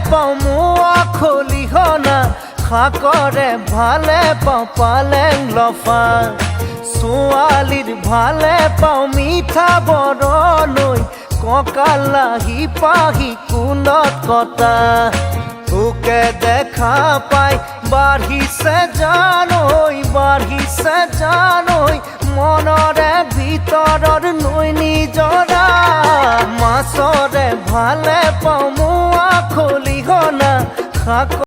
পাওঁ মোৱা খলিহনা শাকৰে ভালে পাওঁ পালেং লফা ছোৱালীৰ ভালে পাওঁ মিঠা বৰণৈ কঁকালাহি পাহি কুলত কটা তোকে দেখা পাই বাঢ়িছে জানৈ মনৰে ভিতৰৰ নৈ নিজৰা মাছৰে ভালে পাওঁ মোৱা খলিহনা শাক